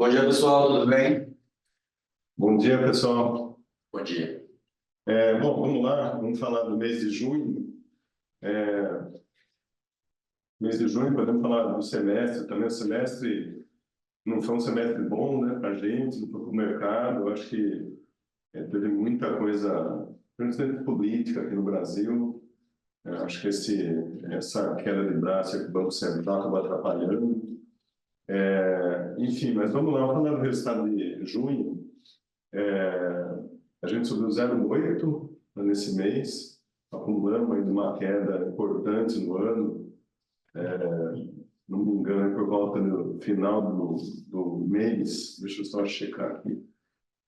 Bom dia, pessoal, tudo bem? Bom dia, pessoal. Bom dia. Bom, vamos lá, vamos falar do mês de junho. Mês de junho, podemos falar do semestre também. O semestre não foi um semestre bom, né, para a gente, para o mercado. Eu acho que teve muita coisa, principalmente política aqui no Brasil. Eu acho que essa queda de braço que o Banco Central acabou atrapalhando. Enfim, mas vamos lá, vamos falar do resultado de junho. A gente subiu 0,8 nesse mês, acumulamos ainda uma queda importante no ano, não me engano, por volta do final do mês, deixa eu só checar aqui,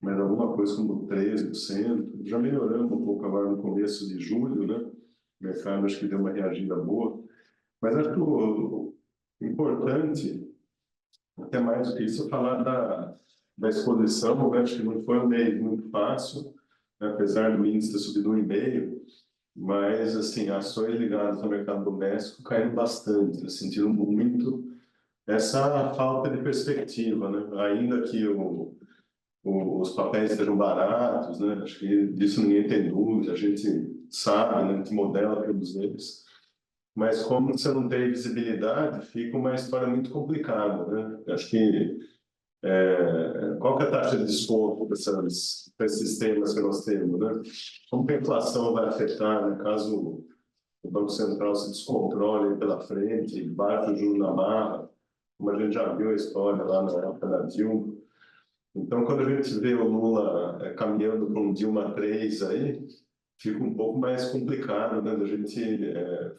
mas alguma coisa como 13%, já melhoramos um pouco agora no começo de julho, né? O mercado acho que deu uma reagida boa, mas acho que o importante, até mais do que isso, é falar da exposição, né? Acho que não foi um mês muito fácil, né? Apesar do índice ter subido 1,5%, mas, assim, ações ligadas ao mercado doméstico caíram bastante, sentiram muito essa falta de perspectiva, né? Ainda que os papéis estejam baratos, né? Acho que disso ninguém tem dúvida, a gente sabe, né? A gente modela todos eles. Mas como você não tem visibilidade, fica uma história muito complicada, né? Acho que qual que é a taxa de desconto para esses temas que nós temos, né? Como que a inflação vai afetar, né, caso o Banco Central se descontrole pela frente, baixa o juro na barra, como a gente já viu a história lá na época da Dilma. Então, quando a gente vê o Lula caminhando para um Dilma 3 aí, fica um pouco mais complicado, né, da gente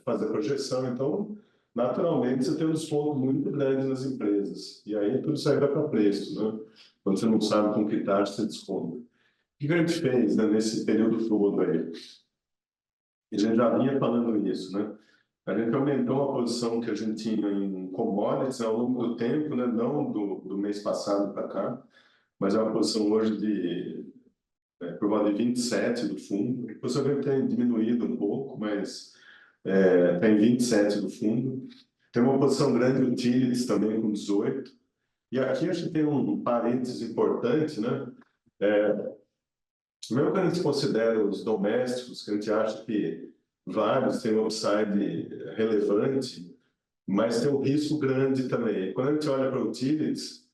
fazer projeção. Então, naturalmente, você tem um desconto muito grande nas empresas. E aí tudo isso aí vai para preço, né? Quando você não sabe com que taxa você desconta. O que a gente fez, né, nesse período todo aí? A gente já vinha falando isso, né? A gente aumentou a posição que a gente tinha em commodities ao longo do tempo, né? Não do mês passado para cá, mas é uma posição hoje por volta de 27 do fundo. A posição tem diminuído um pouco, mas está em 27 do fundo. Tem uma posição grande em utilities também com 18. E aqui a gente tem um parênteses importante, né? Mesmo quando a gente considera os domésticos, que a gente acha que vários têm um upside relevante, mas tem um risco grande também. Quando a gente olha para o utilities,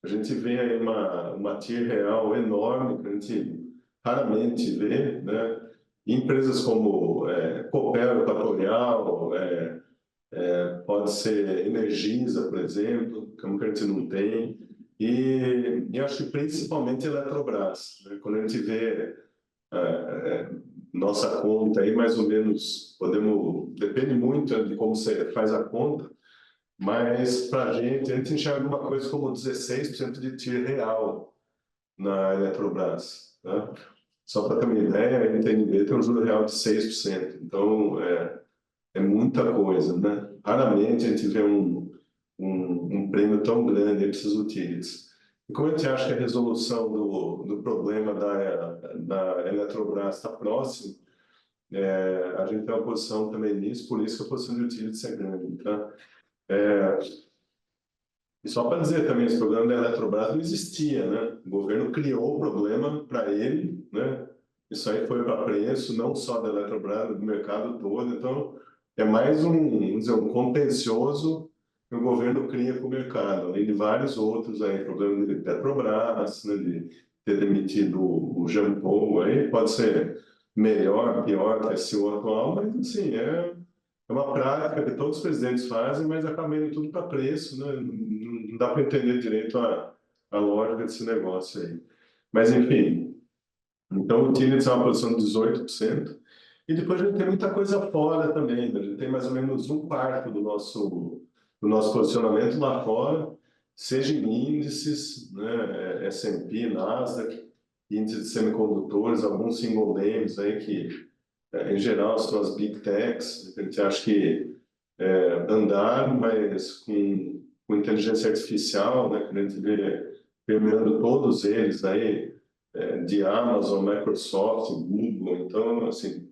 a gente vê aí uma TIR real enorme, que a gente raramente vê, né? Empresas como Copel Equatorial, pode ser Energisa, por exemplo, que a gente não tem, e acho que principalmente Eletrobras, né? Quando a gente vê nossa conta aí, mais ou menos, depende muito de como você faz a conta, mas para a gente enxerga uma coisa como 16% de TIR real na Eletrobras, né? Só para ter uma ideia, a NTNB tem um juro real de 6%, então é muita coisa, né? Raramente a gente vê um prêmio tão grande para esses utilities. E como a gente acha que a resolução do problema da Eletrobras está próxima, a gente tem uma posição também nisso, por isso que a posição de utilities é grande, tá? E só para dizer também, esse problema da Eletrobras não existia, né? O governo criou o problema para ele, né? Isso aí foi para preço, não só da Eletrobras, do mercado todo. Então, é mais vamos dizer, um contencioso que o governo cria para o mercado, além de vários outros aí, problema de Petrobras, né? De ter demitido o Jean Paul, aí pode ser melhor, pior que esse o atual, mas assim, é uma prática que todos os presidentes fazem, mas acaba indo tudo para preço, né? Não dá para entender direito a lógica desse negócio aí. Mas, enfim, então o Tillits é uma posição de 18%, e depois a gente tem muita coisa fora também, né? A gente tem mais ou menos um quarto do nosso posicionamento lá fora, seja em índices, né? S&P, Nasdaq, índices de semicondutores, alguns single names aí que em geral, são as big techs. A gente acha que andar, mas com inteligência artificial, né, que a gente vê permeando todos eles aí, de Amazon, Microsoft, Google. Então, assim,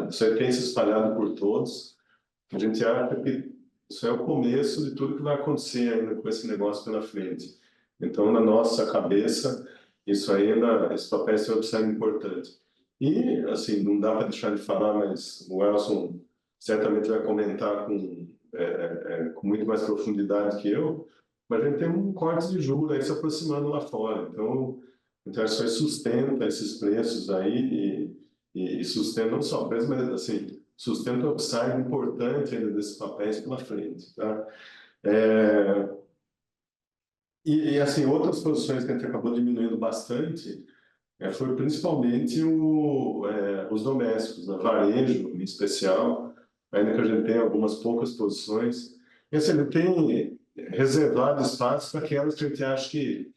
isso aí tem se espalhado por todos. A gente acha que isso é o começo de tudo que vai acontecer ainda com esse negócio pela frente. Então, na nossa cabeça, isso aí, esse papel é um upside importante. E, assim, não dá para deixar de falar, mas o Elson certamente vai comentar com muito mais profundidade que eu, mas a gente tem um corte de juros aí se aproximando lá fora. Então isso aí sustenta esses preços aí e sustenta não só o preço, mas assim, sustenta o upside importante ainda desses papéis pela frente, tá? Assim, outras posições que a gente acabou diminuindo bastante foi principalmente os domésticos, né? Varejo em especial, ainda que a gente tenha algumas poucas posições. E assim, ele tem reservado espaço para aquelas que a gente acha que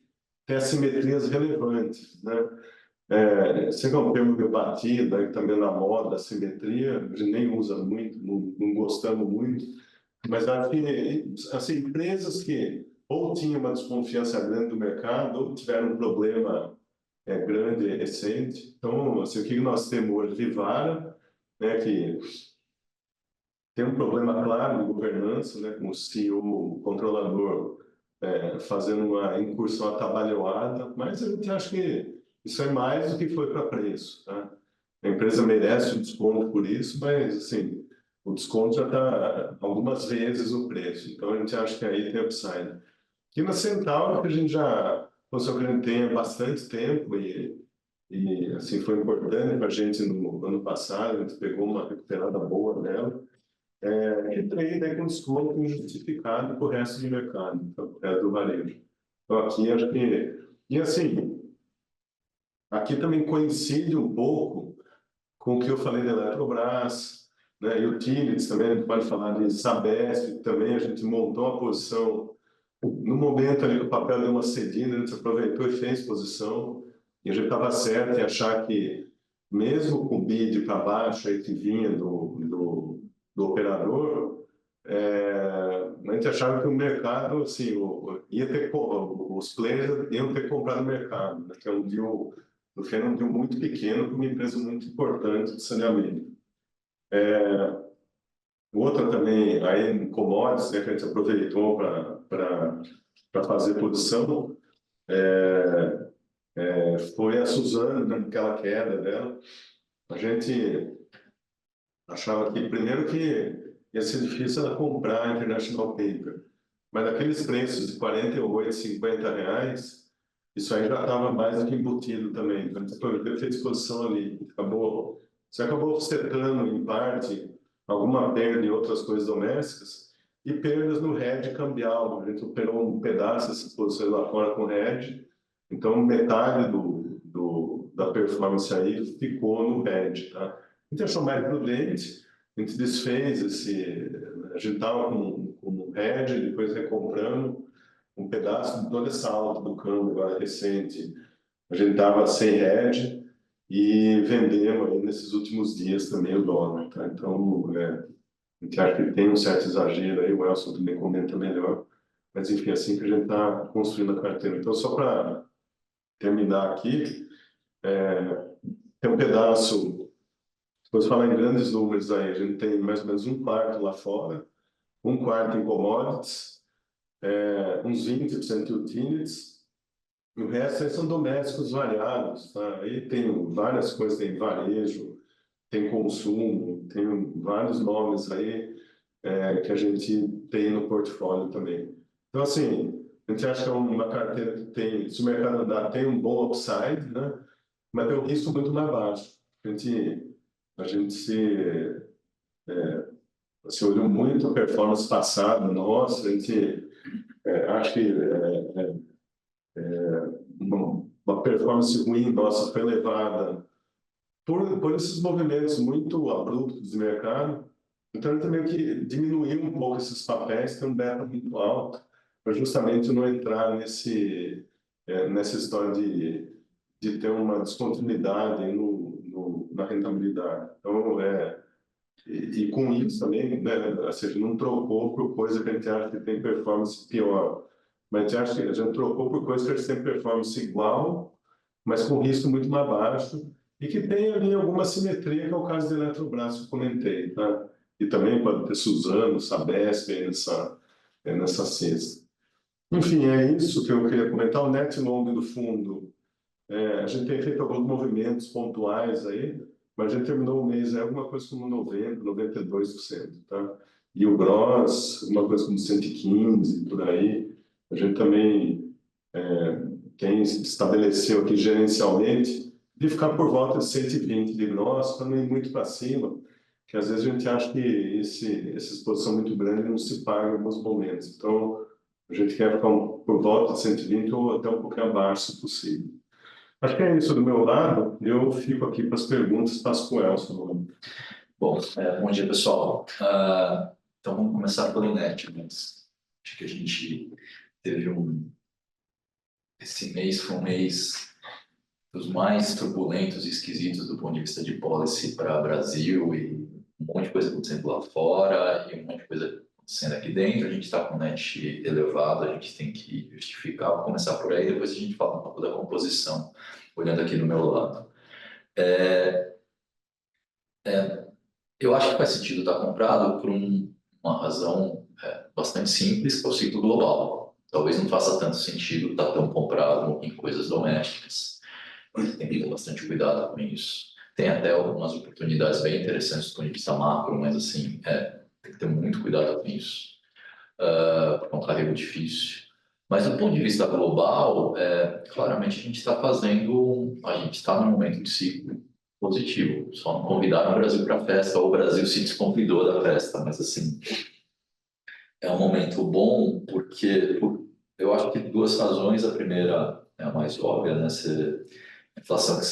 tem assimetrias relevantes, né? Sei que é um termo meio batido, aí também na moda, assimetria, a gente nem usa muito, não gostamos muito, mas acho que assim, empresas que ou tinham uma desconfiança grande do mercado, ou tiveram um problema grande e recente. Então, assim, o que nós temos hoje? Vivara, né, que tem um problema claro de governança, né, com o CEO, o controlador, fazendo uma incursão atabalhoada, mas a gente acha que isso é mais do que foi para preço, tá? A empresa merece um desconto por isso, mas, assim, o desconto já está algumas vezes o preço, então a gente acha que aí tem upside. Aqui na Centauro, que a gente já, posição que a gente tem há bastante tempo e assim, foi importante para a gente no ano passado, a gente pegou uma recuperada boa nela, entrei daí com desconto injustificado para o resto do mercado, para o resto do varejo. Então, aqui acho que. E assim, aqui também coincide um pouco com o que eu falei da Eletrobras, né? E o Utilities também, a gente pode falar de Sabesp, também a gente montou uma posição. No momento ali que o papel deu uma cedida, a gente aproveitou e fez posição, e a gente estava certo em achar que, mesmo com o bid para baixo aí que vinha do operador, a gente achava que o mercado, assim, os players iam ter comprado o mercado, né? Que é um deal, no fim, é um deal muito pequeno para uma empresa muito importante de saneamento. Outra também, aí em commodities, né, que a gente aproveitou para fazer posição, foi a Suzano, né, aquela queda dela. A gente achava que, primeiro, que ia ser difícil ela comprar a International Paper, mas aqueles preços de 48, 50 reais, isso aí já estava mais do que embutido também. Então, a gente fez posição ali. Você acabou setando, em parte, alguma perda em outras coisas domésticas e perdas no hedge cambial. A gente operou um pedaço dessas posições lá fora com hedge, então metade da performance aí ficou no hedge, tá? A gente achou mais prudente, a gente desfez a gente estava com um hedge, depois recomprando um pedaço de toda essa alta do câmbio agora recente. A gente estava sem hedge e vendemos aí nesses últimos dias também o dólar, tá? Então, a gente acha que tem um certo exagero aí, o Elson também comenta melhor, mas enfim, assim que a gente está construindo a carteira. Então, só para terminar aqui, tem um pedaço, depois falar em grandes números aí, a gente tem mais ou menos um quarto lá fora, um quarto em commodities, uns 20% de utilities, e o resto aí são domésticos variados, tá? Aí tem várias coisas, tem varejo, tem consumo, tem vários nomes aí que a gente tem no portfólio também. Então, assim, a gente acha que é uma carteira que tem, se o mercado andar, tem um bom upside, né? Mas tem um risco muito mais baixo. A gente se olhou muito a performance passada nossa, a gente acha que uma performance ruim nossa foi levada por esses movimentos muito abruptos de mercado. Então, ele também que diminuiu um pouco esses papéis, tem um beta muito alto, para justamente não entrar nessa história de ter uma descontinuidade aí na rentabilidade. Então, e com isso também, né, ou seja, não trocou por coisa que a gente acha que tem performance pior, mas a gente acha que a gente trocou por coisa que a gente tem performance igual, mas com risco muito mais baixo, e que tem ali alguma simetria, que é o caso da Eletrobras que eu comentei, tá? E também pode ter Suzano, Sabesp aí nessa cesta. Enfim, é isso que eu queria comentar. O net long do fundo, a gente tem feito alguns movimentos pontuais aí, mas a gente terminou o mês alguma coisa como 90, 92%, tá? E o gross, uma coisa como 115, por aí. A gente também tem estabeleceu aqui gerencialmente de ficar por volta de 120 de gross, para não ir muito para cima, que às vezes a gente acha que essa exposição muito grande não se paga em alguns momentos. Então, a gente quer ficar por volta de 120 ou até um pouquinho abaixo, se possível. Acho que é isso do meu lado. Eu fico aqui para as perguntas, passo para o Elson. Bom, bom dia, pessoal. Então, vamos começar pelo NET. Acho que a gente teve esse mês foi um mês dos mais turbulentos e esquisitos do ponto de vista de policy para o Brasil, e um monte de coisa acontecendo lá fora e um monte de coisa acontecendo aqui dentro. A gente está com o NET elevado, a gente tem que justificar. Vou começar por aí, depois a gente fala um pouco da composição, olhando aqui do meu lado. Eu acho que faz sentido estar comprado por uma razão bastante simples, que é o ciclo global. Talvez não faça tanto sentido estar tão comprado em coisas domésticas. Tem que ter bastante cuidado com isso. Tem até algumas oportunidades bem interessantes do ponto de vista macro, mas assim, tem que ter muito cuidado com isso, porque é um carrego difícil. Mas do ponto de vista global, claramente a gente está num momento de ciclo positivo. Só não convidaram o Brasil para a festa, ou o Brasil se desconvidou da festa, mas assim, é um momento bom porque eu acho que duas razões. A primeira é a mais óbvia, né? A inflação que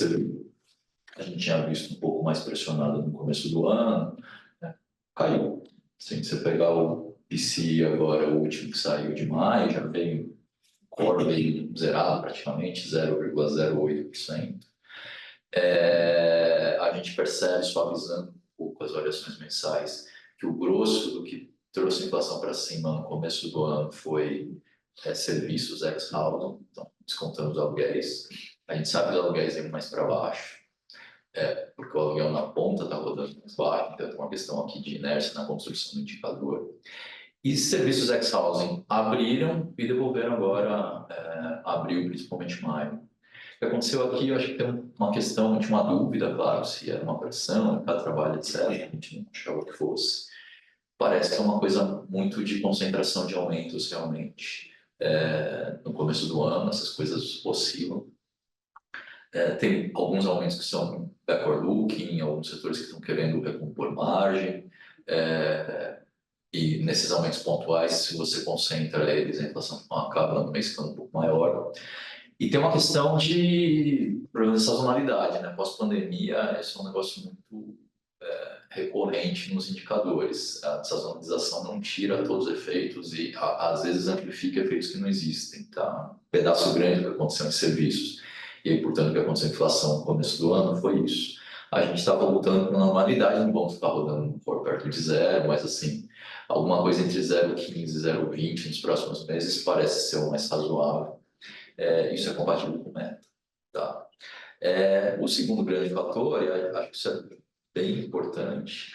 a gente tinha visto um pouco mais pressionada no começo do ano, né? Caiu. Se você pegar o PCI agora, o último que saiu de maio, já veio core veio zerado praticamente, 0,08%. A gente percebe, suavizando um pouco as variações mensais, que o grosso do que trouxe a inflação para cima no começo do ano foi serviços ex-housing, então descontando os aluguéis. A gente sabe que os aluguéis vêm mais para baixo, porque o aluguel na ponta está rodando mais baixo, então tem uma questão aqui de inércia na construção do indicador. E serviços ex-housing abriram e devolveram agora, abril, principalmente maio. O que aconteceu aqui, eu acho que tem uma questão, tinha uma dúvida, claro, se era uma pressão, mercado de trabalho, etc. A gente não achava que fosse. Parece que é uma coisa muito de concentração de aumentos, realmente. No começo do ano, essas coisas oscilam. Tem alguns aumentos que são backward-looking, alguns setores que estão querendo recompor margem. E nesses aumentos pontuais, se você concentra eles, a inflação acaba no mês ficando um pouco maior. E tem uma questão de problema de sazonalidade, né? Pós-pandemia, esse é um negócio muito recorrente nos indicadores. A sazonalização não tira todos os efeitos e, às vezes, amplifica efeitos que não existem. Tá? Um pedaço grande do que aconteceu em serviços e, aí, portanto, o que aconteceu em inflação no começo do ano foi isso. A gente estava voltando para a normalidade, não vamos ficar rodando por perto de zero, mas, assim, alguma coisa entre 0,15 e 0,20 nos próximos meses parece ser o mais razoável. Isso é compatível com o meta. Tá? O segundo grande fator, e acho que isso é bem importante,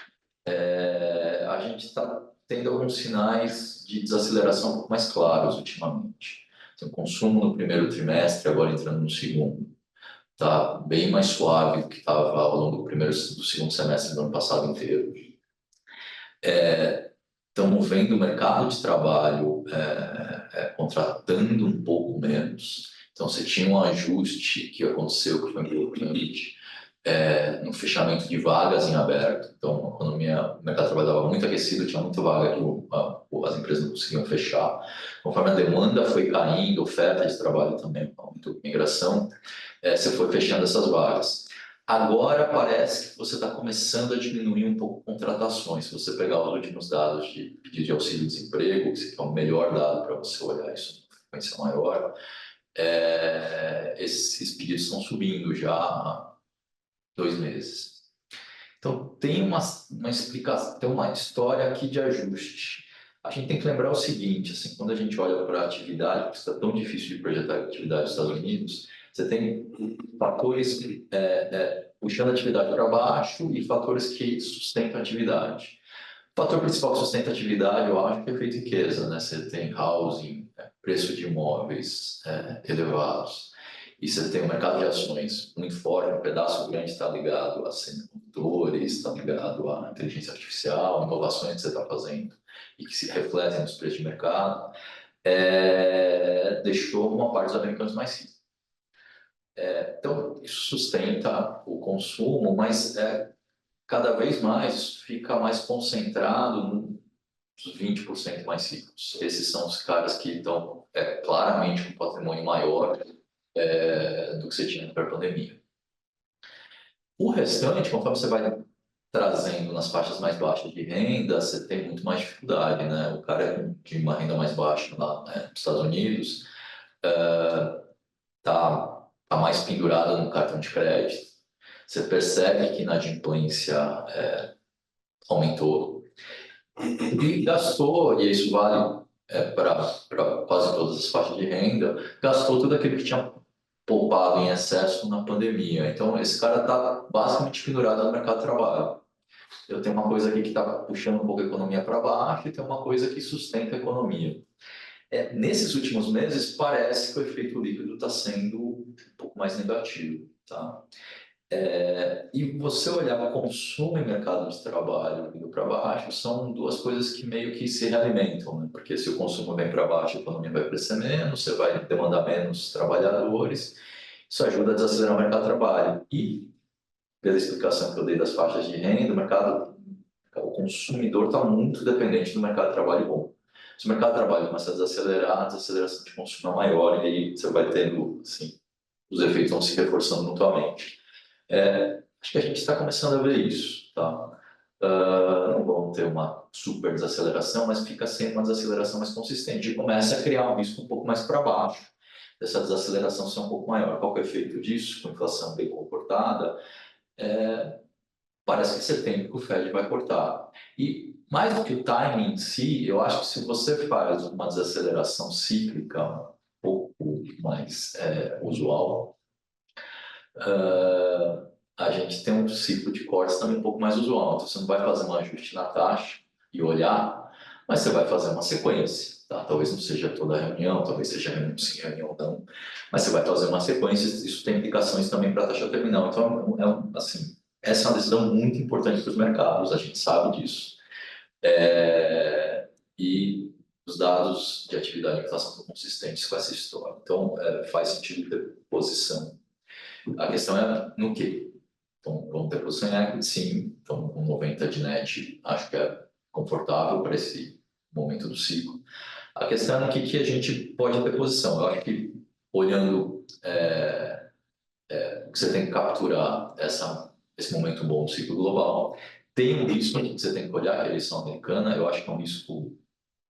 a gente está tendo alguns sinais de desaceleração um pouco mais claros ultimamente. Então, o consumo no primeiro trimestre, agora entrando no segundo, está bem mais suave do que estava ao longo do segundo semestre do ano passado inteiro. Estamos vendo o mercado de trabalho contratando um pouco menos. Então, você tinha um ajuste que aconteceu, que foi importante, no fechamento de vagas em aberto. Então, a economia, o mercado de trabalho estava muito aquecido, tinha muita vaga que as empresas não conseguiam fechar. Conforme a demanda foi caindo, a oferta de trabalho também, aumentou a migração, você foi fechando essas vagas. Agora parece que você está começando a diminuir um pouco contratações. Se você pegar os últimos dados de pedido de auxílio-desemprego, que é o melhor dado para você olhar isso com frequência maior, esses pedidos estão subindo já há 2 meses. Então tem uma explicação, tem uma história aqui de ajuste. A gente tem que lembrar o seguinte, assim, quando a gente olha para a atividade, porque está tão difícil de projetar a atividade nos Estados Unidos, você tem fatores puxando a atividade para baixo e fatores que sustentam a atividade. O fator principal que sustenta a atividade, eu acho, que é efeito riqueza, né? Você tem housing, preço de imóveis elevados, e você tem um mercado de ações muito forte, um pedaço grande está ligado a semicondutores, está ligado à inteligência artificial, inovações que você está fazendo e que se refletem nos preços de mercado, deixou uma parte dos americanos mais ricos. Então, isso sustenta o consumo, mas cada vez mais fica mais concentrado nos 20% mais ricos. Esses são os caras que estão claramente com um patrimônio maior do que você tinha pré-pandemia. O restante, conforme você vai trazendo nas faixas mais baixas de renda, você tem muito mais dificuldade, né? O cara de uma renda mais baixa lá, né, nos Estados Unidos tá mais pendurado no cartão de crédito. Você percebe que a inadimplência aumentou e gastou, e isso vale para quase todas as faixas de renda, gastou tudo aquilo que tinha poupado em excesso na pandemia. Então, esse cara está basicamente pendurado no mercado de trabalho. Eu tenho uma coisa aqui que está puxando um pouco a economia para baixo e tem uma coisa que sustenta a economia. Nesses últimos meses, parece que o efeito líquido está sendo um pouco mais negativo. Tá? E você olhar para consumo e mercado de trabalho indo para baixo, são duas coisas que meio que se realimentam, né? Porque se o consumo vem para baixo, a economia vai crescer menos, você vai demandar menos trabalhadores, isso ajuda a desacelerar o mercado de trabalho. E, pela explicação que eu dei das faixas de renda, o consumidor está muito dependente do mercado de trabalho bom. Se o mercado de trabalho começa a desacelerar, a desaceleração de consumo é maior e aí você vai tendo, assim, os efeitos vão se reforçando mutuamente. Acho que a gente está começando a ver isso, tá? Não vamos ter uma super desaceleração, mas fica sendo uma desaceleração mais consistente e começa a criar um risco um pouco mais para baixo, dessa desaceleração ser um pouco maior. Qual que é o efeito disso? Com inflação bem comportada, parece que setembro o Fed vai cortar. E mais do que o timing em si, eu acho que se você faz uma desaceleração cíclica um pouco mais usual, a gente tem um ciclo de cortes também um pouco mais usual. Então, você não vai fazer um ajuste na taxa e olhar, mas você vai fazer uma sequência. Tá? Talvez não seja toda a reunião, talvez seja reunião sim, reunião não, mas você vai fazer uma sequência. Isso tem implicações também para a taxa terminal. Então, assim, essa é uma decisão muito importante para os mercados, a gente sabe disso. E os dados de atividade de inflação são consistentes com essa história. Então, faz sentido ter posição. A questão é no quê? Então, vamos ter posição em equity, sim. Então, com 90 de net, acho que é confortável para esse momento do ciclo. A questão é no que a gente pode ter posição. Eu acho que, olhando o que você tem que capturar esse momento bom do ciclo global, tem um risco que você tem que olhar, que é a eleição americana. Eu acho que é um risco,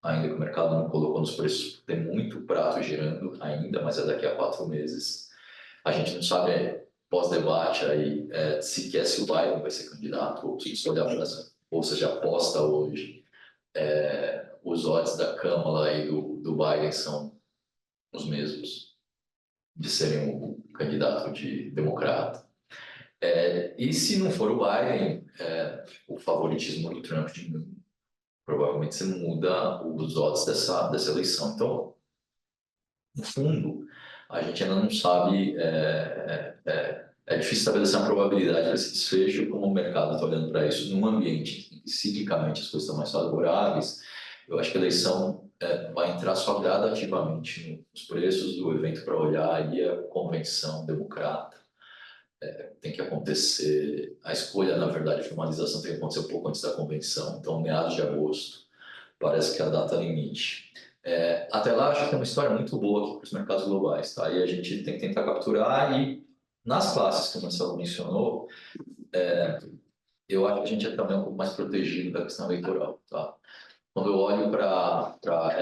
ainda que o mercado não colocou nos preços, tem muito prato girando ainda, mas é daqui a 4 meses. A gente não sabe, pós-debate, aí, se o Biden vai ser candidato, ou se você olhar para essa, ou seja, aposta hoje, os odds da Câmara e do Biden são os mesmos, de serem o candidato de democrata. E se não for o Biden, o favoritismo do Trump provavelmente você muda os odds dessa eleição. Então, no fundo, a gente ainda não sabe, é difícil estabelecer uma probabilidade desse desfecho, como o mercado está olhando para isso num ambiente em que ciclicamente as coisas estão mais favoráveis. Eu acho que a eleição vai entrar só gradativamente nos preços do evento para olhar aí a convenção democrata. Tem que acontecer, a escolha, na verdade, a formalização tem que acontecer um pouco antes da convenção, então meados de agosto parece que é a data limite. Até lá, acho que tem uma história muito boa aqui para os mercados globais, tá? E a gente tem que tentar capturar, e nas classes que o Marcelo mencionou, eu acho que a gente é também um pouco mais protegido da questão eleitoral, tá? Quando eu olho para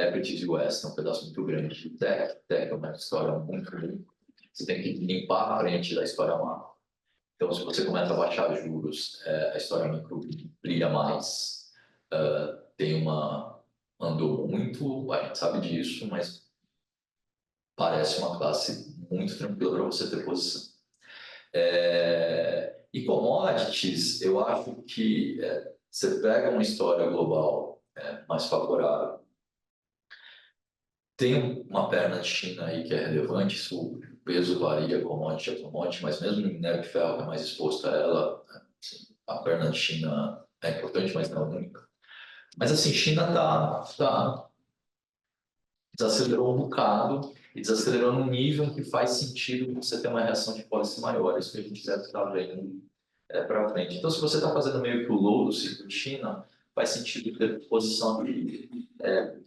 Equities US, é um pedaço muito grande de tech é uma história muito ruim, você tem que limpar a frente da história macro. Então, se você começa a baixar juros, a história micro brilha mais, andou muito, a gente sabe disso, mas parece uma classe muito tranquila para você ter posição. E commodities, eu acho que você pega uma história global mais favorável, Tem uma perna de China aí que é relevante, isso, o peso varia commodity a commodity, mas mesmo no minério de ferro, que é mais exposto a ela, assim, a perna de China é importante, mas não é única. Mas assim, China desacelerou um bocado e desacelerou num nível que faz sentido você ter uma reação de policy maior. Isso que a gente deve estar vendo para frente. Então, se você está fazendo meio que o low do ciclo de China, faz sentido ter posição de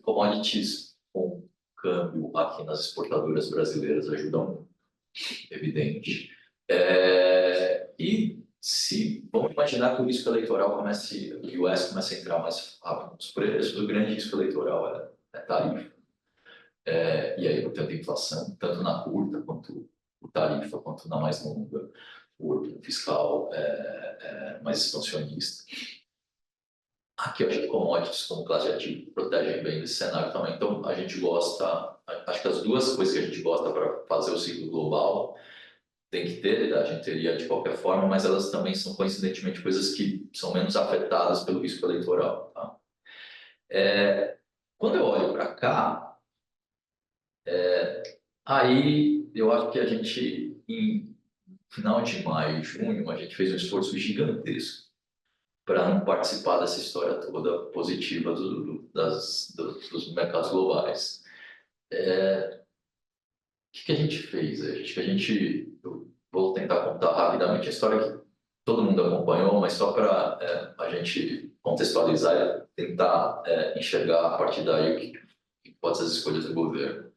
commodities com câmbio aqui nas exportadoras brasileiras, ajuda muito, evidente. E se vamos imaginar que o risco eleitoral comece, o US comece a entrar mais rápido nos preços, o grande risco eleitoral é tarifa. E aí, tanto a inflação, tanto na curta quanto o tarifa, quanto na mais longa, o fiscal mais expansionista. Aqui eu acho que commodities como classe ativa protegem bem desse cenário também. Então, a gente gosta, acho que as duas coisas que a gente gosta para fazer o ciclo global tem que ter, a gente teria de qualquer forma, mas elas também são coincidentemente coisas que são menos afetadas pelo risco eleitoral. Tá? Quando eu olho para cá, aí eu acho que a gente, em final de maio, junho, a gente fez um esforço gigantesco para não participar dessa história toda positiva dos mercados globais. O que a gente fez? Eu vou tentar contar rapidamente a história que todo mundo acompanhou, mas só para a gente contextualizar e tentar enxergar a partir daí o que pode ser as escolhas do governo.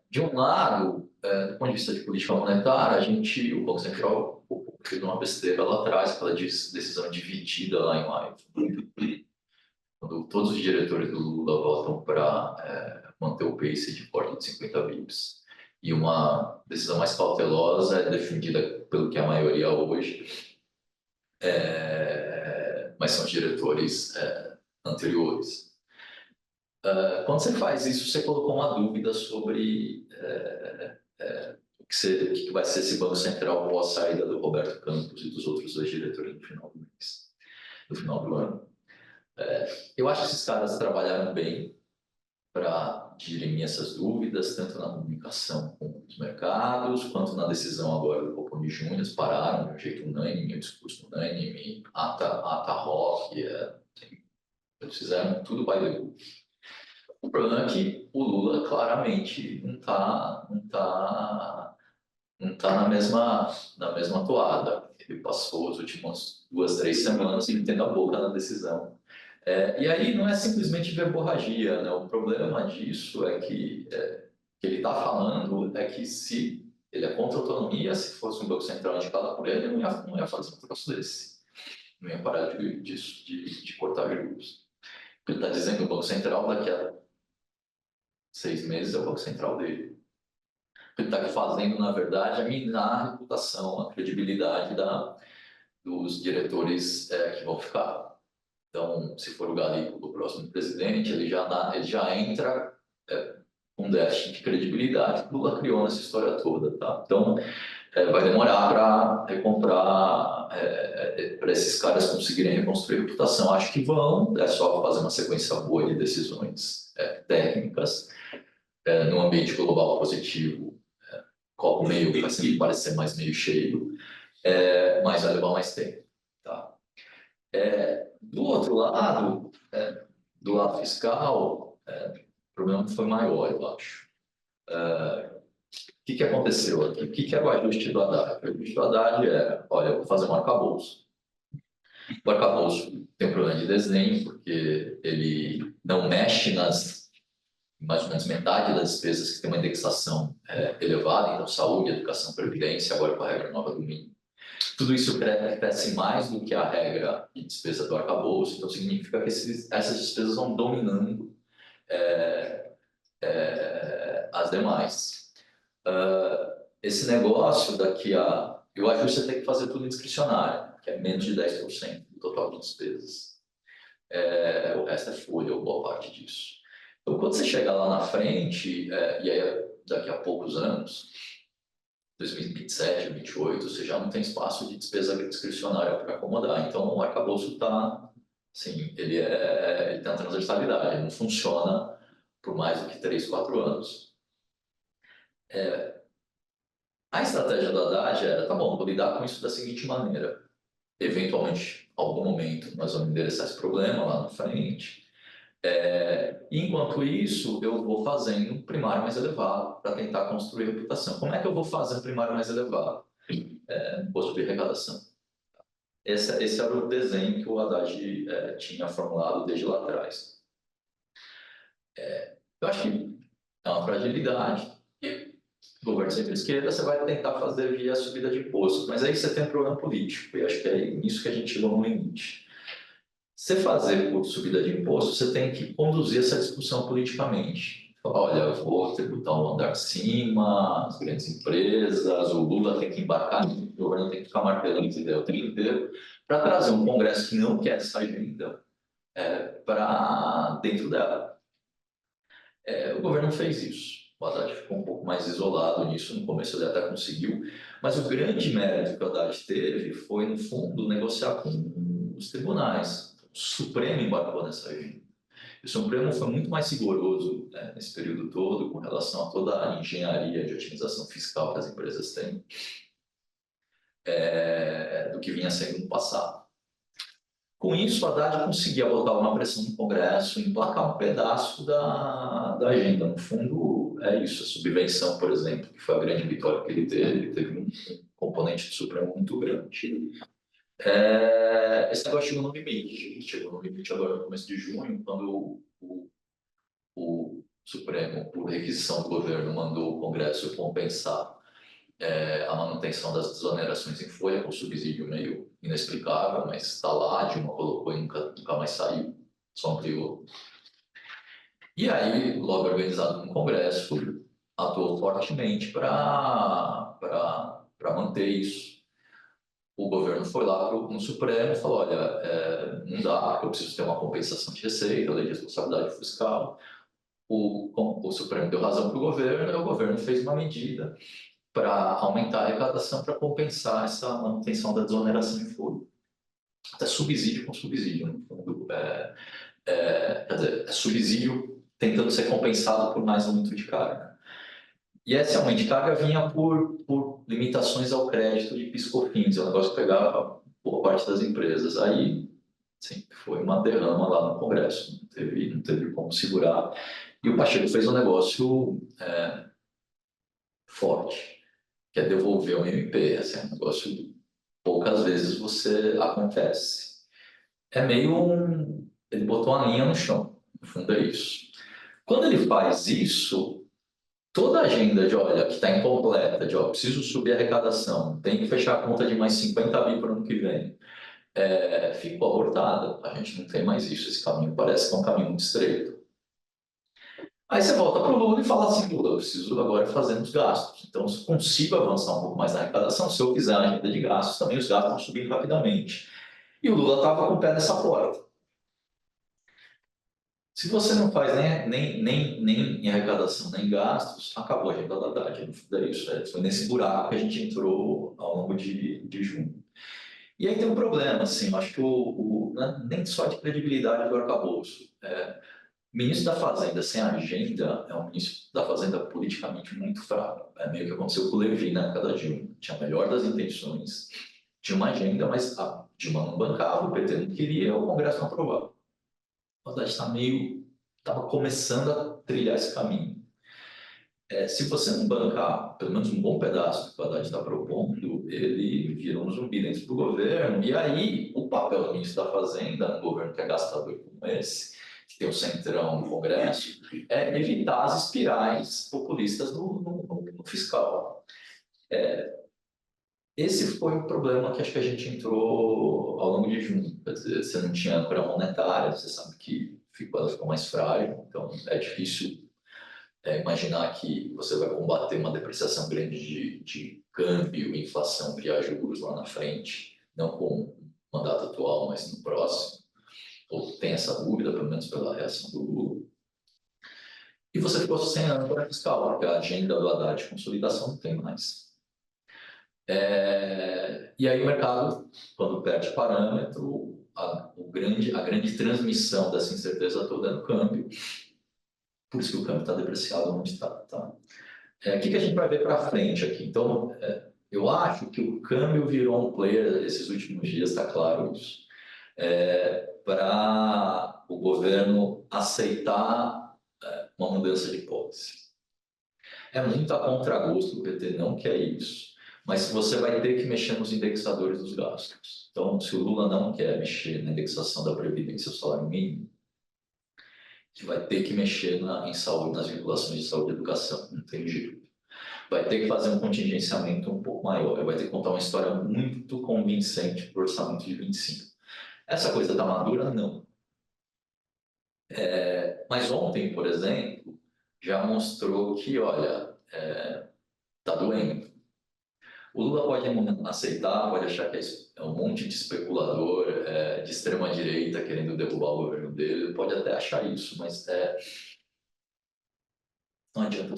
De um lado, do ponto de vista de política monetária, o Banco Central fez uma besteira lá atrás, aquela decisão dividida lá em maio. Quando todos os diretores do Lula votam para manter o pace de corte de 50 bips. E uma decisão mais cautelosa é defendida pelo que a maioria hoje, mas são os diretores anteriores. Quando você faz isso, você colocou uma dúvida sobre o que vai ser esse Banco Central pós saída do Roberto Campos e dos outros dois diretores no final do mês, no final do ano. Eu acho que esses caras trabalharam bem para dirimir essas dúvidas, tanto na comunicação com os mercados, quanto na decisão agora do Copom de junho. Eles pararam de um jeito unânime, um discurso unânime, ata rock, eles fizeram tudo by the book. O problema é que o Lula claramente não tá na mesma toada. Ele passou as últimas 2, 3 semanas metendo a boca na decisão. E aí não é simplesmente verborragia, né? O problema disso é que ele está falando é que se ele é contra a autonomia, se fosse um Banco Central indicado por ele, não ia fazer um troço desse. Não ia parar de cortar juros. Ele está dizendo que o Banco Central daqui a 6 meses é o Banco Central dele. Ele está fazendo, na verdade, é minar a reputação, a credibilidade dos diretores que vão ficar. Então, se for o Galico do próximo presidente, ele já entra com déficit de credibilidade que o Lula criou nessa história toda. Tá? Então, vai demorar para recomprar, para esses caras conseguirem reconstruir a reputação. Acho que vão, é só fazer uma sequência boa de decisões técnicas, num ambiente global positivo, copo meio vai sempre parecer mais meio cheio, mas vai levar mais tempo. Tá? Do outro lado, do lado fiscal, o problema foi maior, eu acho. O que aconteceu aqui? O que é o ajuste do Haddad? O ajuste do Haddad olha, eu vou fazer um arcabouço. O arcabouço tem um problema de desenho, porque ele não mexe nas mais ou menos metade das despesas que tem uma indexação elevada, então saúde, educação, previdência, agora com a regra nova do mínimo. Tudo isso cresce mais do que a regra de despesa do arcabouço, então significa que essas despesas vão dominando as demais. Esse negócio eu acho que você tem que fazer tudo discricionário, que é menos de 10% do total de despesas. O resto é folha, ou boa parte disso. Então, quando você chegar lá na frente, e aí daqui a poucos anos, 2027, 2028, você já não tem espaço de despesa discricionária para acomodar. Então, o arcabouço está, assim, ele tem uma transversalidade, ele não funciona por mais do que 3, 4 anos. A estratégia do Haddad era, tá bom, vou lidar com isso da seguinte maneira. Eventualmente, em algum momento, nós vamos endereçar esse problema lá na frente. Enquanto isso, eu vou fazendo um primário mais elevado para tentar construir reputação. Como é que eu vou fazer um primário mais elevado? Imposto de arrecadação. Esse era o desenho que o Haddad tinha formulado desde lá atrás. Eu acho que é uma fragilidade. Governo centro-esquerda, você vai tentar fazer via subida de impostos, mas aí você tem um problema político, e acho que é nisso que a gente chegou no limite. Você fazer por subida de impostos, você tem que conduzir essa discussão politicamente. Falar, olha, eu vou tributar um andar de cima, as grandes empresas, o Lula tem que embarcar, o governo tem que ficar martelando essa ideia o tempo inteiro, para trazer um Congresso que não quer essa agenda para dentro dela. O governo fez isso. O Haddad ficou um pouco mais isolado nisso, no começo ele até conseguiu, mas o grande mérito que o Haddad teve foi, no fundo, negociar com os tribunais. O Supremo embarcou nessa agenda. O Supremo foi muito mais rigoroso nesse período todo com relação a toda a engenharia de otimização fiscal que as empresas têm do que vinha sendo no passado. Com isso, o Haddad conseguia botar uma pressão no Congresso e emplacar um pedaço da agenda. No fundo, é isso. A subvenção, por exemplo, que foi a grande vitória que ele teve um componente do Supremo muito grande. Esse negócio chegou no limite. Chegou no limite agora no começo de junho, quando o Supremo, por requisição do governo, mandou o Congresso compensar a manutenção das desonerações em folha, com subsídio meio inexplicável, mas está lá, a Dilma colocou e nunca mais saiu, só ampliou. E aí, logo organizado no Congresso, atuou fortemente para manter isso. O governo foi lá no Supremo e falou, olha, não dá, eu preciso ter uma compensação de receita, lei de responsabilidade fiscal. O Supremo deu razão para o governo e o governo fez uma medida para aumentar a arrecadação para compensar essa manutenção da desoneração em folha. Até subsídio com subsídio, no fundo. Quer dizer, é subsídio tentando ser compensado por mais aumento de carga. E esse aumento de carga vinha por limitações ao crédito de PIS/COFINS, é um negócio que pegava boa parte das empresas. Aí, sim, foi uma derrama lá no Congresso, não teve como segurar. E o Pacheco fez um negócio forte, que é devolver o MP. Esse é um negócio que poucas vezes acontece. É meio ele botou uma linha no chão, no fundo é isso. Quando ele faz isso, toda a agenda de, olha, que está incompleta, de, preciso subir a arrecadação, tem que fechar a conta de mais 50 bi para o ano que vem, ficou abortada. A gente não tem mais isso, esse caminho parece que é um caminho muito estreito. Aí você volta para o Lula e fala assim, Lula, eu preciso agora fazer os gastos. Então, se eu consigo avançar um pouco mais na arrecadação, se eu fizer a agenda de gastos, também os gastos vão subir rapidamente. E o Lula estava com o pé nessa porta. Se você não faz nem em arrecadação, nem em gastos, acabou a agenda da Haddad. No fundo é isso. Foi nesse buraco que a gente entrou ao longo de junho. E aí tem um problema, assim, eu acho que nem só de credibilidade do arcabouço. O ministro da Fazenda sem agenda é um ministro da Fazenda politicamente muito fraco. É meio que aconteceu com o Levi na época da Dilma. Tinha a melhor das intenções, tinha uma agenda, mas a Dilma não bancava, o PT não queria, o Congresso não aprovava. O Haddad estava começando a trilhar esse caminho. Se você não bancar pelo menos um bom pedaço do que o Haddad está propondo, ele vira um zumbi dentro do governo, e aí o papel do ministro da Fazenda, num governo que é gastador como esse, que tem o Centrão no Congresso, é evitar as espirais populistas no fiscal. Esse foi o problema que acho que a gente entrou ao longo de junho. Quer dizer, você não tinha âncora monetária, você sabe que ela ficou mais frágil, então é difícil imaginar que você vai combater uma depreciação grande de câmbio e inflação via juros lá na frente, não com o mandato atual, mas no próximo. Ou tem essa dúvida, pelo menos pela reação do Lula. E você ficou sem âncora fiscal, porque a agenda do Haddad de consolidação não tem mais. E aí o mercado, quando perde parâmetro, a grande transmissão dessa incerteza toda é no câmbio. por isso que o câmbio está depreciado onde está. Tá? O que a gente vai ver para frente aqui? Então, eu acho que o câmbio virou um player esses últimos dias, está claro isso, para o governo aceitar uma mudança de policy. É muito a contragosto do PT, não quer isso. Mas você vai ter que mexer nos indexadores dos gastos. Então, se o Lula não quer mexer na indexação da Previdência e do salário mínimo, que vai ter que mexer em saúde, nas vinculações de saúde e educação, não tem jeito. Vai ter que fazer um contingenciamento um pouco maior, vai ter que contar uma história muito convincente para o orçamento de 25. Essa coisa da madura, não. Mas ontem, por exemplo, já mostrou que, olha, está doendo. O Lula pode não aceitar, pode achar que é um monte de especulador de extrema-direita querendo derrubar o governo dele, pode até achar isso, mas não adianta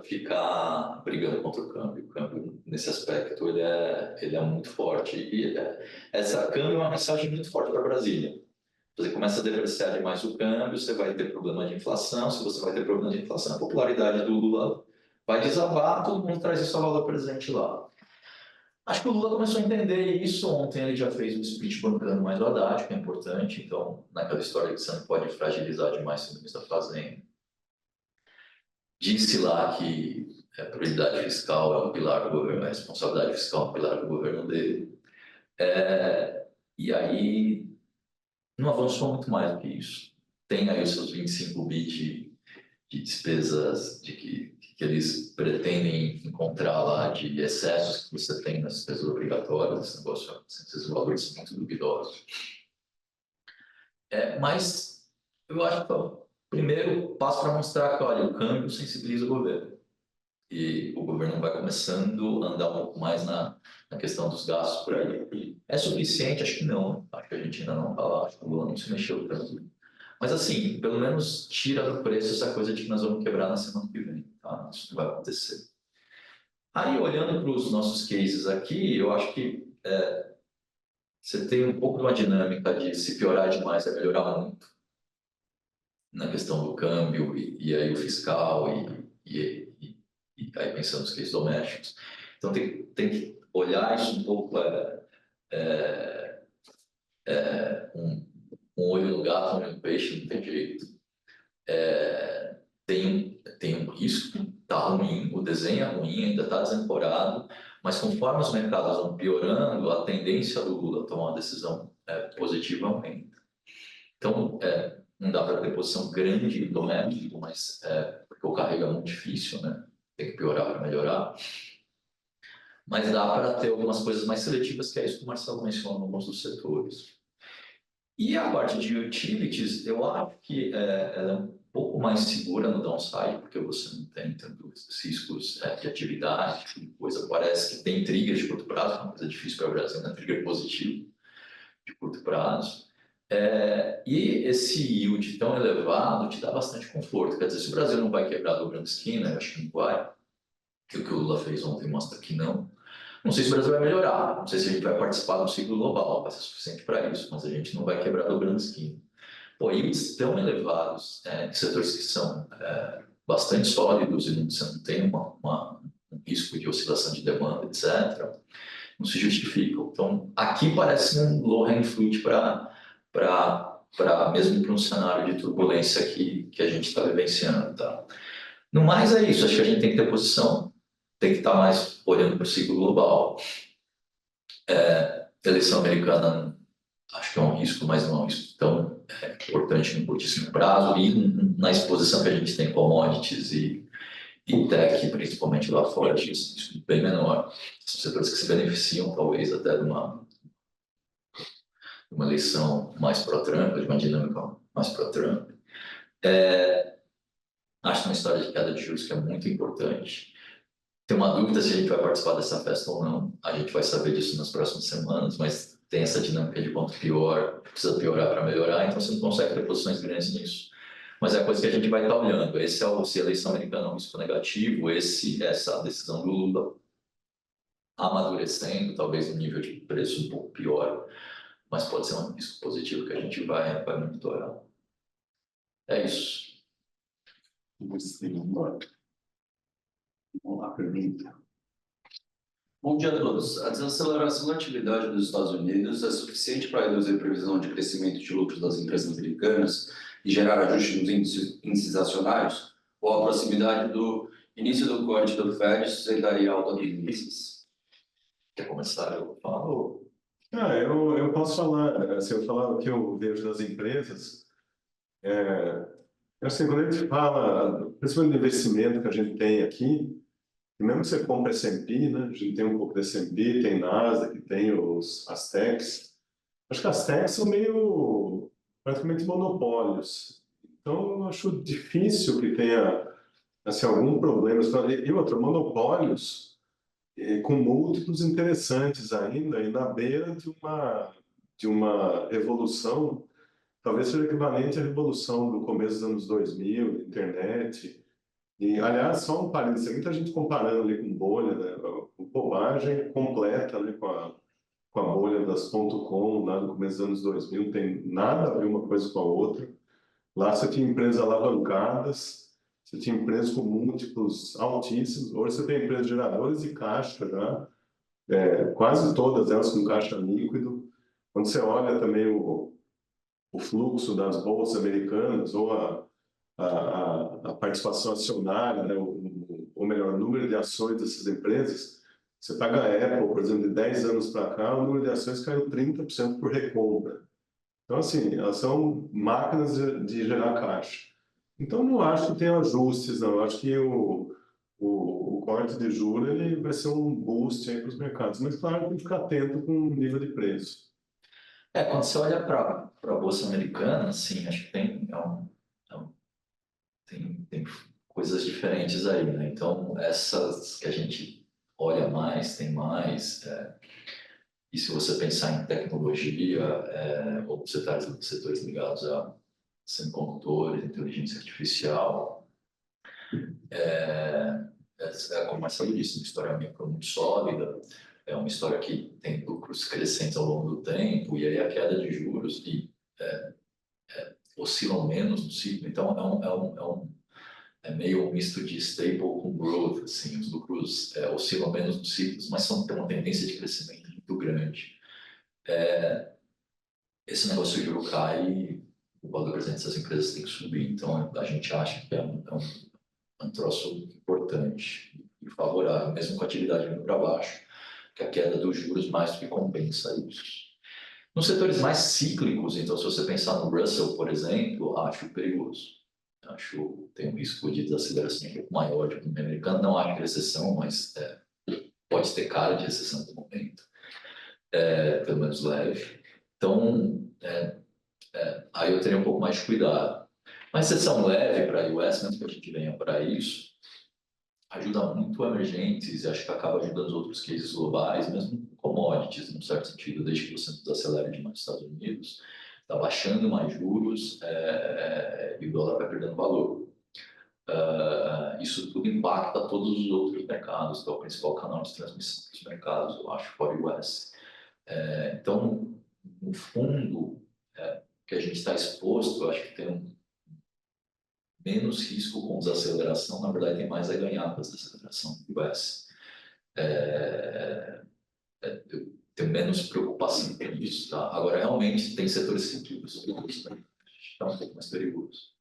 ficar brigando contra o câmbio. O câmbio, nesse aspecto, ele é muito forte. E essa câmbio é uma mensagem muito forte para Brasília. Você começa a depreciar demais o câmbio, você vai ter problema de inflação. Se você vai ter problema de inflação, a popularidade do Lula vai desabar, todo mundo traz isso ao valor presente lá. Acho que o Lula começou a entender isso. Ontem ele já fez um speech bancando mais o Haddad, que é importante. Então, naquela história que você não pode fragilizar demais o que está fazendo. Disse lá que a prioridade fiscal é um pilar do governo, a responsabilidade fiscal é um pilar do governo dele. E aí não avançou muito mais do que isso. Tem aí os seus 25 bi de despesas que eles pretendem encontrar lá, de excessos que você tem nas despesas obrigatórias. Esse negócio, esses valores são muito duvidosos. Mas eu acho que o primeiro passo para mostrar que, olha, o câmbio sensibiliza o governo. E o governo vai começando a andar um pouco mais na questão dos gastos por aí. É suficiente? Acho que não. Acho que a gente ainda não está lá. Acho que o Lula não se mexeu tanto. Mas, assim, pelo menos tira do preço essa coisa de que nós vamos quebrar na semana que vem. Tá? Isso não vai acontecer. Aí, olhando para os nossos cases aqui, eu acho que você tem um pouco de uma dinâmica de se piorar demais é melhorar muito na questão do câmbio e aí o fiscal e aí pensando nos cases domésticos. Então, tem que olhar isso um pouco, um olho no gato, um olho no peixe, não tem jeito. Tem um risco, está ruim, o desenho é ruim, ainda está desancorado, mas conforme os mercados vão piorando, a tendência do Lula a tomar uma decisão positiva aumenta. Então, não dá para ter posição grande no doméstico, mas porque o carrego é muito difícil, né? Tem que piorar para melhorar. Mas dá para ter algumas coisas mais seletivas, que é isso que o Marcelo mencionou em alguns dos setores. E a parte de utilities, eu acho que ela é um pouco mais segura no downside, porque você não tem tantos riscos de atividade, tipo de coisa. Parece que tem trigger de curto prazo, que é uma coisa difícil para o Brasil, né? Trigger positivo de curto prazo. E esse yield tão elevado te dá bastante conforto. Quer dizer, se o Brasil não vai quebrar dobrando esquina, eu acho que não vai, que o Lula fez ontem mostra que não. Não sei se o Brasil vai melhorar, não sei se a gente vai participar do ciclo global, vai ser suficiente para isso, mas a gente não vai quebrar dobrando esquina. Yields tão elevados de setores que são bastante sólidos e você não tem um risco de oscilação de demanda, etc., não se justificam. Então, aqui parece um low-hanging fruit mesmo para um cenário de turbulência que a gente está vivenciando. Tá? No mais é isso, acho que a gente tem que ter posição, tem que estar mais olhando para o ciclo global. Eleição americana, acho que é um risco, mas não é um risco tão importante no curtíssimo prazo, e na exposição que a gente tem em commodities e tech, principalmente lá fora, acho que esse risco é bem menor. São setores que se beneficiam, talvez, até de uma eleição mais pró-Trump, de uma dinâmica mais pró-Trump. Acho que uma história de queda de juros que é muito importante. Tem uma dúvida se a gente vai participar dessa festa ou não. A gente vai saber disso nas próximas semanas, mas tem essa dinâmica de quanto pior, precisa piorar para melhorar, então você não consegue ter posições grandes nisso. Mas é a coisa que a gente vai estar olhando. Se a eleição americana é um risco negativo, essa decisão do Lula amadurecendo, talvez um nível de preço um pouco pior, mas pode ser um risco positivo que a gente vai monitorar. É isso. Vamos lá, pergunta. Bom dia a todos. A desaceleração da atividade dos Estados Unidos é suficiente para reduzir a previsão de crescimento de lucros das empresas americanas e gerar ajustes nos índices acionários? Ou a proximidade do início do corte do Fed sustentaria a alta dos índices? Quer começar? Eu falo. Eu posso falar, assim, eu falar o que eu vejo das empresas. Assim, quando a gente fala, principalmente do investimento que a gente tem aqui, e mesmo que você compra S&P, né? A gente tem um pouco de S&P, tem Nasdaq, tem as techs. Acho que as techs são meio praticamente monopólios. Então, eu acho difícil que tenha assim, algum problema. E outro, monopólios com múltiplos interessantes ainda, e na beira de uma revolução, talvez seja equivalente à revolução do começo dos anos 2000, internet. E, aliás, só um parênteses, tem muita gente comparando ali com bolha, né? Bobagem completa, né? Com a bolha das .com, lá no começo dos anos 2000, não tem nada a ver uma coisa com a outra. Lá você tinha empresas alavancadas, você tinha empresas com múltiplos altíssimos, hoje você tem empresas geradoras de caixa já, quase todas elas com caixa líquido. Quando você olha também o fluxo das bolsas americanas, ou a participação acionária, né, ou melhor, o número de ações dessas empresas, você pega a Apple, por exemplo, de 10 anos para cá, o número de ações caiu 30% por recompra. Então, assim, elas são máquinas de gerar caixa. Então, não acho que tenha ajustes, não. Eu acho que o corte de juros ele vai ser um boost aí para os mercados. Mas, claro, tem que ficar atento com o nível de preço. Quando você olha para a Bolsa Americana, assim, acho que tem coisas diferentes aí, né? Então, essas que a gente olha mais, tem mais. E se você pensar em tecnologia, ou setores ligados a semicondutores, inteligência artificial, como o Marcelo disse, uma história muito sólida, é uma história que tem lucros crescentes ao longo do tempo, e aí a queda de juros oscilam menos no ciclo, então é meio um misto de stable com growth, assim, os lucros oscilam menos nos ciclos, mas tem uma tendência de crescimento muito grande. Esse negócio de juro cai, o valor presente dessas empresas tem que subir, então a gente acha que é um troço importante e favorável, mesmo com a atividade indo para baixo, que a queda dos juros mais do que compensa isso. Nos setores mais cíclicos, então, se você pensar no Russell, por exemplo, acho perigoso. Acho que tem um risco de desaceleração um pouco maior de economia americana. Não acho recessão, mas pode ter cara de recessão no momento, pelo menos leve. Então, aí eu teria um pouco mais de cuidado. Mas recessão leve para a US, mesmo que a gente venha para isso, ajuda muito emergentes e acho que acaba ajudando os outros cases globais, mesmo commodities, num certo sentido, desde que você não desacelere demais nos Estados Unidos, está baixando mais juros e o dólar vai perdendo valor. Isso tudo impacta todos os outros mercados, que é o principal canal de transmissão dos mercados, eu acho, fora o US. Então, no fundo, que a gente está exposto, eu acho que tem menos risco com desaceleração, na verdade tem mais a ganhar com a desaceleração do US. Eu tenho menos preocupação com isso, tá? Agora, realmente, tem setores cíclicos que está um pouco mais perigoso.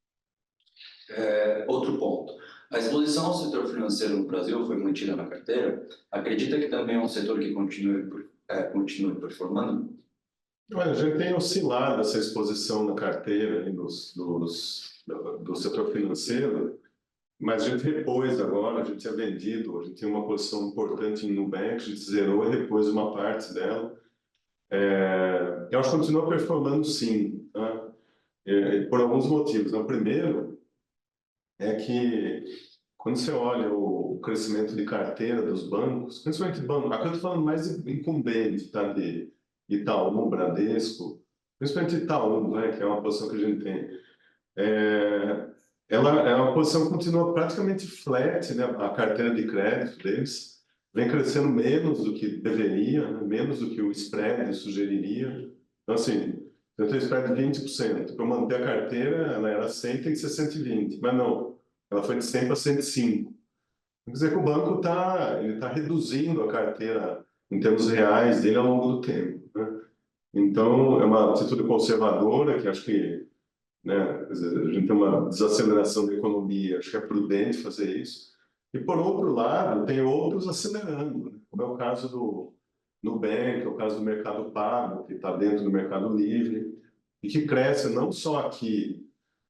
Outro ponto. A exposição ao setor financeiro no Brasil foi mantida na carteira. Acredita que também é um setor que continue performando? Olha, a gente tem oscilado essa exposição na carteira aí do setor financeiro, mas a gente repôs agora, a gente tinha vendido, a gente tem uma posição importante em Nubank, a gente zerou e repôs uma parte dela. Eu acho que continua performando sim, tá? Por alguns motivos. O primeiro é que quando você olha o crescimento de carteira dos bancos, principalmente banco, aqui eu estou falando mais de incumbente, tá? De Itaú, Bradesco, principalmente Itaú, né? Que é uma posição que a gente tem. Ela é uma posição que continua praticamente flat, né? A carteira de crédito deles vem crescendo menos do que deveria, né? Menos do que o spread sugeriria. Então, assim, eu tenho spread de 20%. Para manter a carteira, ela era 100, tem que ser 120. Mas não, ela foi de 100 para 105. Quer dizer que o banco ele tá reduzindo a carteira em termos reais dele ao longo do tempo, né? Então, é uma atitude conservadora que acho que, né, quer dizer, a gente tem uma desaceleração da economia, acho que é prudente fazer isso. E, por outro lado, tem outros acelerando, né? Como é o caso do Nubank, é o caso do Mercado Pago, que está dentro do Mercado Livre, e que cresce não só aqui,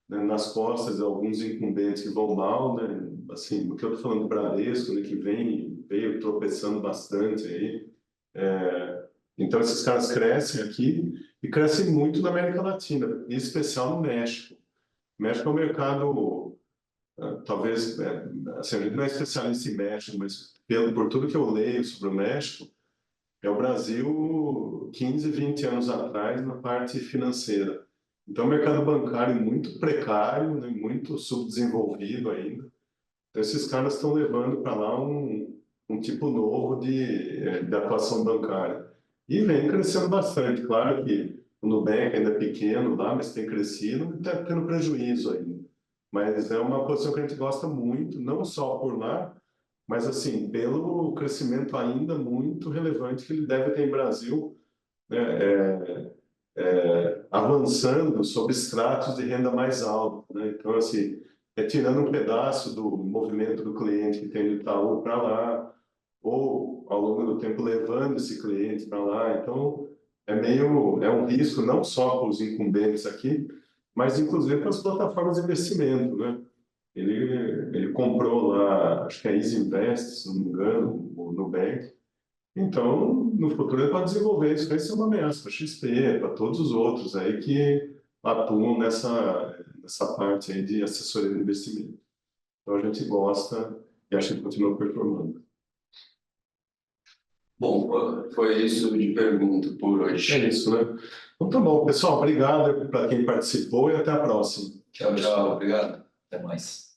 né, nas costas de alguns incumbentes que vão mal, né? Assim, o que eu estou falando do Bradesco, né, que veio tropeçando bastante aí. Então, esses caras crescem aqui e crescem muito na América Latina, em especial no México. O México é um mercado, talvez, assim, a gente não é especialista em México, mas por tudo que eu leio sobre o México, é o Brasil 15, 20 anos atrás na parte financeira. Então, é um mercado bancário muito precário, né, muito subdesenvolvido ainda. Então, esses caras estão levando para lá um tipo novo de atuação bancária. E vem crescendo bastante. Claro que o Nubank ainda é pequeno lá, mas tem crescido e está tendo prejuízo ainda. Mas é uma posição que a gente gosta muito, não só por lá, mas assim, pelo crescimento ainda muito relevante que ele deve ter em Brasil, né, avançando sobre estratos de renda mais alta, né? Então, assim, tirando um pedaço do movimento do cliente que tem do Itaú para lá, ou ao longo do tempo levando esse cliente para lá. Então, é um risco não só para os incumbentes aqui, mas inclusive para as plataformas de investimento, né? Ele comprou lá, acho que é Easy Invest, se não me engano, o Nubank. Então, no futuro ele pode desenvolver isso, vai ser uma ameaça para a XP, para todos os outros aí que atuam nessa parte aí de assessoria de investimento. Então a gente gosta e acha que continua performando. Bom, foi isso de pergunta por hoje. É isso, né? Então tá bom, pessoal, obrigado para quem participou e até a próxima. Tchau, tchau. Obrigado. Até mais.